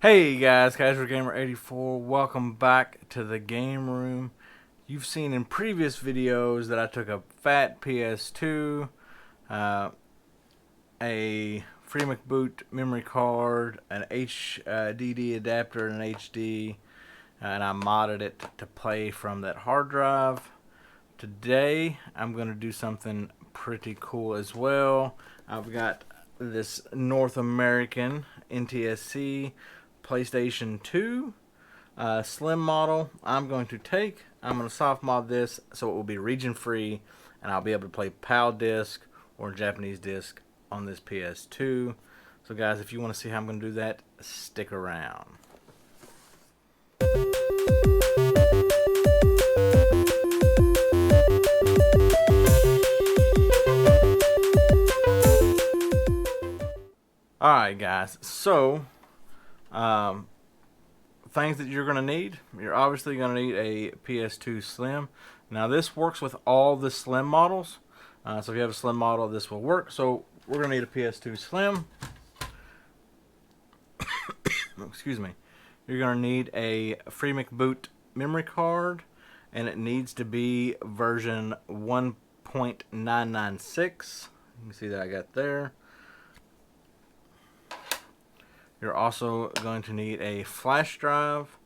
Hey guys, Casual Gamer 84. Welcome back to the game room. You've seen in previous videos that I took a fat PS2, a Freemic boot memory card, an HDD adapter, and an HD, and I modded it to play from that hard drive. Today I'm going to do something pretty cool as well. I've got this North American NTSC PlayStation 2 Slim model. I'm going to soft mod this so it will be region free, and I'll be able to play PAL disc or Japanese disc on this PS2. So guys, if you want to see how I'm going to do that, stick around. Alright guys, so things that you're going to need. You're obviously going to need a PS2 Slim. Now this works with all the Slim models. So if you have a Slim model, this will work. So we're going to need a PS2 Slim. Excuse me. You're going to need a Freemic boot memory card, and it needs to be version 1.996. You can see that I got there. You're also going to need a flash drive.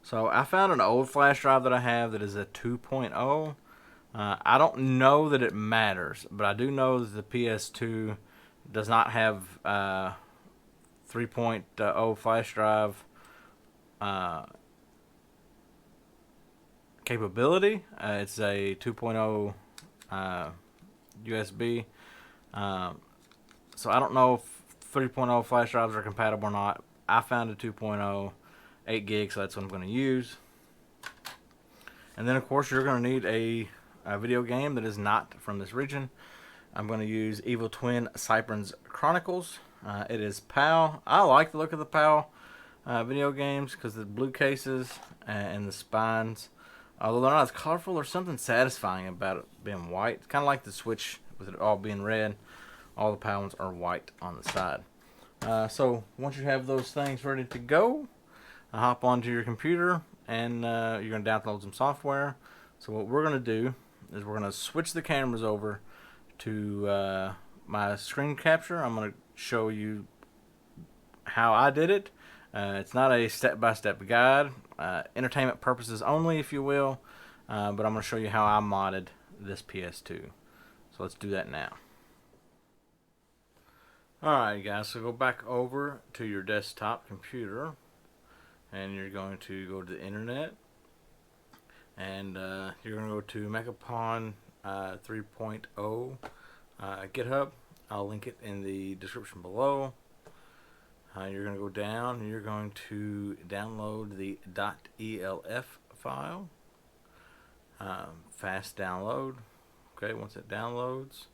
So I found an old flash drive that I have that is a 2.0. I don't know that it matters, but I do know that the PS2 does not have 3.0 flash drive capability. It's a 2.0 USB. So I don't know if 3.0 flash drives are compatible or not. I found a 2.0 8 gig, so that's what I'm going to use. And then of course you're going to need a video game that is not from this region. I'm going to use Evil Twin Cypern's Chronicles. It is PAL. I like the look of the PAL video games because the blue cases and the spines, although they're not as colorful, there's something satisfying about it being white. It's kind of like the Switch with it all being red. All the PAL ones are white on the side. So once you have those things ready to go, hop onto your computer and you're going to download some software. So what we're going to do is we're going to switch the cameras over to my screen capture. I'm going to show you how I did it. It's not a step-by-step guide. Entertainment purposes only, if you will. But I'm going to show you how I modded this PS2. So let's do that now. Alright guys, so go back over to your desktop computer and you're going to go to the internet and you're going to go to Mechapon 3.0 GitHub. I'll link it in the description below. You're going to go down and you're going to download the .elf file. Fast download. Okay, once it downloads,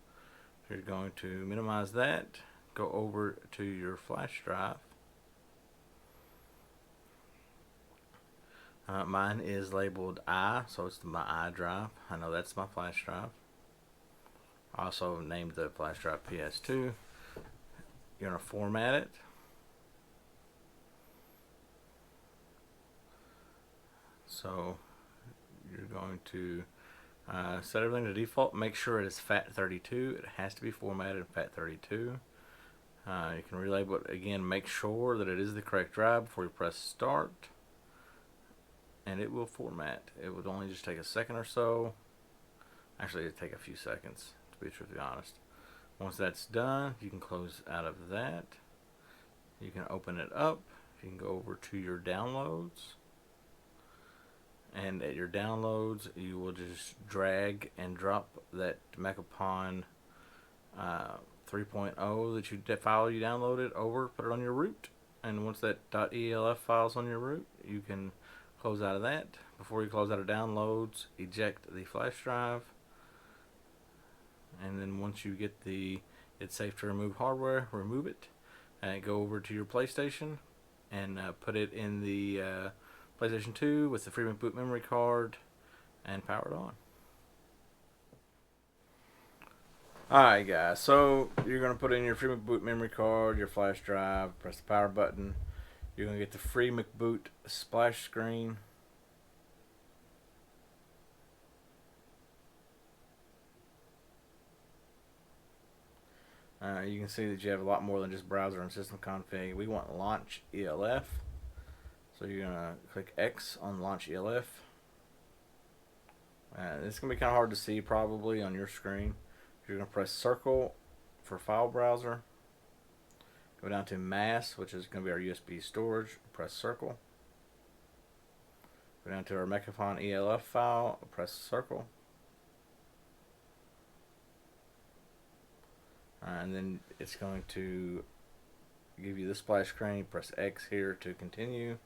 you're going to minimize that. Go over to your flash drive. Mine is labeled I, so it's my I drive. I know that's my flash drive. I also named the flash drive PS2. You're going to format it. So you're going to set everything to default. Make sure it is FAT32. It has to be formatted in FAT32. You can relabel it again. Make sure that it is the correct drive before you press start, and it will format. It would only just take a second or so. Actually, it'd take a few seconds, to be truthfully honest. Once that's done, you can close out of that. You can open it up. You can go over to your downloads, and at your downloads, you will just drag and drop that Mechapon 3.0 that file you downloaded over, put it on your root, and once that .elf file's on your root, you can close out of that. Before you close out of downloads, eject the flash drive, and then once you get the it's safe to remove hardware, remove it, and go over to your PlayStation and put it in the PlayStation 2 with the Freemic boot memory card and power it on. Alright guys, so you're going to put in your Freemic boot memory card, your flash drive, press the power button. You're going to get the free McBoot splash screen. You can see that you have a lot more than just browser and system config. We want launch ELF. So you're going to click X on launch ELF. It's going to be kind of hard to see probably on your screen. You're going to press circle for file browser. Go down to mass, which is going to be our USB storage. Press circle. Go down to our Mechapon ELF file. Press circle. And then it's going to give you the splash screen. Press X here to continue.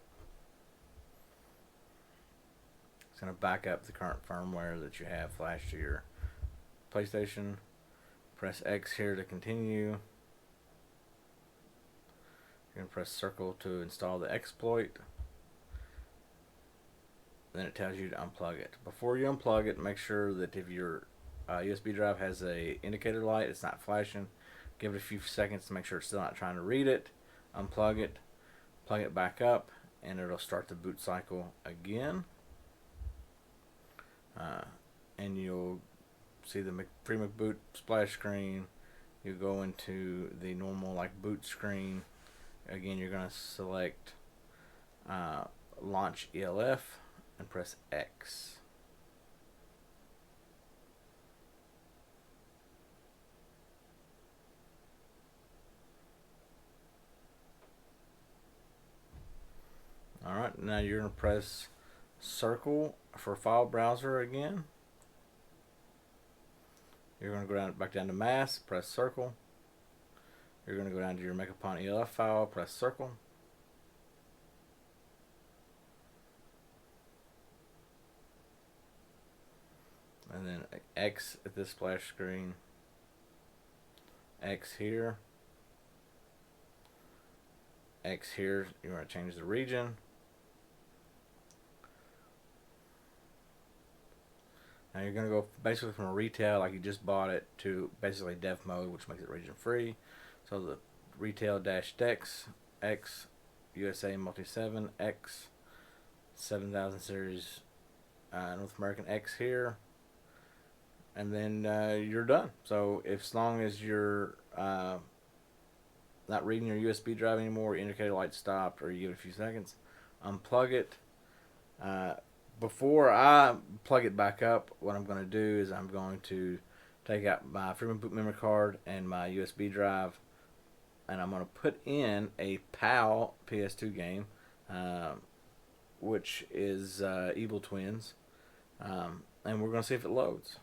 It's going to back up the current firmware that you have flashed to your PlayStation. Press X here to continue. You're going to press circle to install the exploit. Then it tells you to unplug it. Before you unplug it, make sure that if your USB drive has a indicator light, it's not flashing. Give it a few seconds to make sure it's still not trying to read it. Unplug it, plug it back up, and it'll start the boot cycle again. And you'll see the free McBoot splash screen. You go into the normal like boot screen. Again, you're going to select launch ELF and press X. Alright, now you're going to press circle for file browser again. You're going to go back down to mass, press circle. You're going to go down to your Mechapon ELF file, press circle. And then X at this splash screen. X here. X here, you want to change the region. Now you're going to go basically from a retail, like you just bought it, to basically dev mode, which makes it region free. So the retail-dex, X, USA Multi-7, X, 7000 series, North American X here. And then you're done. So as long as you're not reading your USB drive anymore, your indicator light stopped, or you give it a few seconds, unplug it. Before I plug it back up, what I'm going to do is I'm going to take out my free boot memory card and my USB drive, and I'm going to put in a PAL PS2 game, which is Evil Twins, and we're going to see if it loads.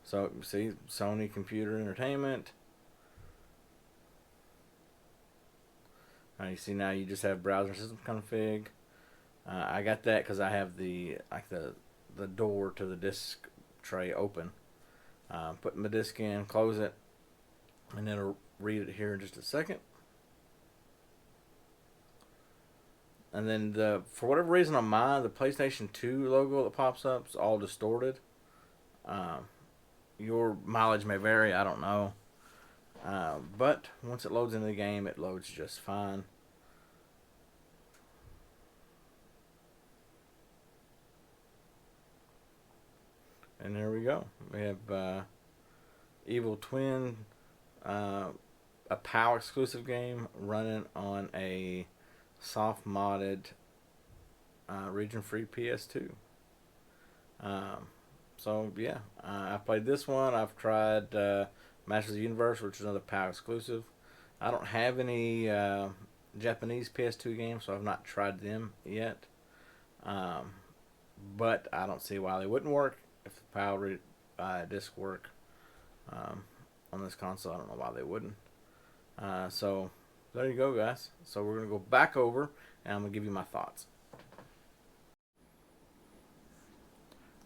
So see, Sony Computer Entertainment. You see now you just have browser system config. I got that because I have the door to the disk tray open. Put my disk in, close it, and then it'll read it here in just a second. And then for whatever reason on mine, the PlayStation 2 logo that pops up is all distorted. Your mileage may vary, I don't know. But once it loads into the game, it loads just fine. And there we go. We have Evil Twin, a PAL exclusive game running on a soft modded region free PS2. So yeah, I played this one. I've tried Masters of the Universe, which is another PAL exclusive. I don't have any Japanese PS2 games, so I've not tried them yet. But I don't see why they wouldn't work if the PAL disc work on this console. I don't know why they wouldn't. So there you go, guys. So we're gonna go back over, and I'm gonna give you my thoughts.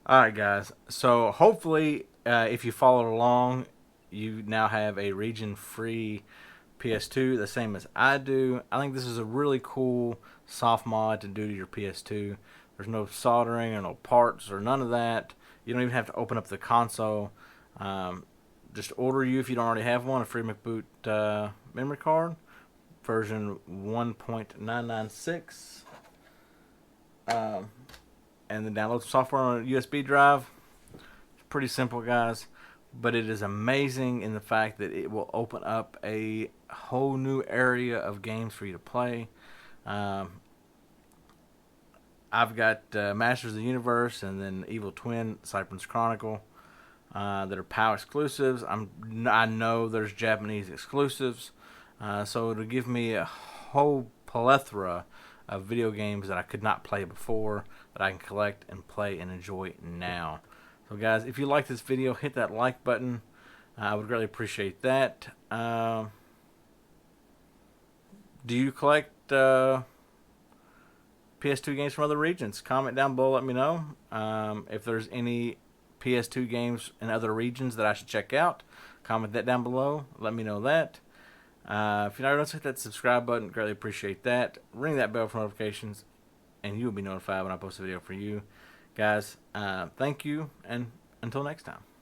Alright guys, so hopefully if you followed along, you now have a region-free PS2, the same as I do. I think this is a really cool soft mod to do to your PS2. There's no soldering or no parts or none of that. You don't even have to open up the console. just order you, if you don't already have one, a free McBoot memory card, version 1.996. And then download some software on a USB drive. It's pretty simple, guys, but it is amazing in the fact that it will open up a whole new area of games for you to play. I've got Masters of the Universe and then Evil Twin, Cyberpunk's Chronicle, that are PAL exclusives. I know there's Japanese exclusives, so it'll give me a whole plethora of video games that I could not play before that I can collect and play and enjoy now. So guys, if you like this video, hit that like button. I would really appreciate that. Do you collect PS2 games from other regions? Comment down below, let me know. If there's any PS2 games in other regions that I should check out, comment that down below, let me know that. If you're not noticing, hit that subscribe button, greatly appreciate that. Ring that bell for notifications, and you will be notified when I post a video for you. Guys, thank you, and until next time.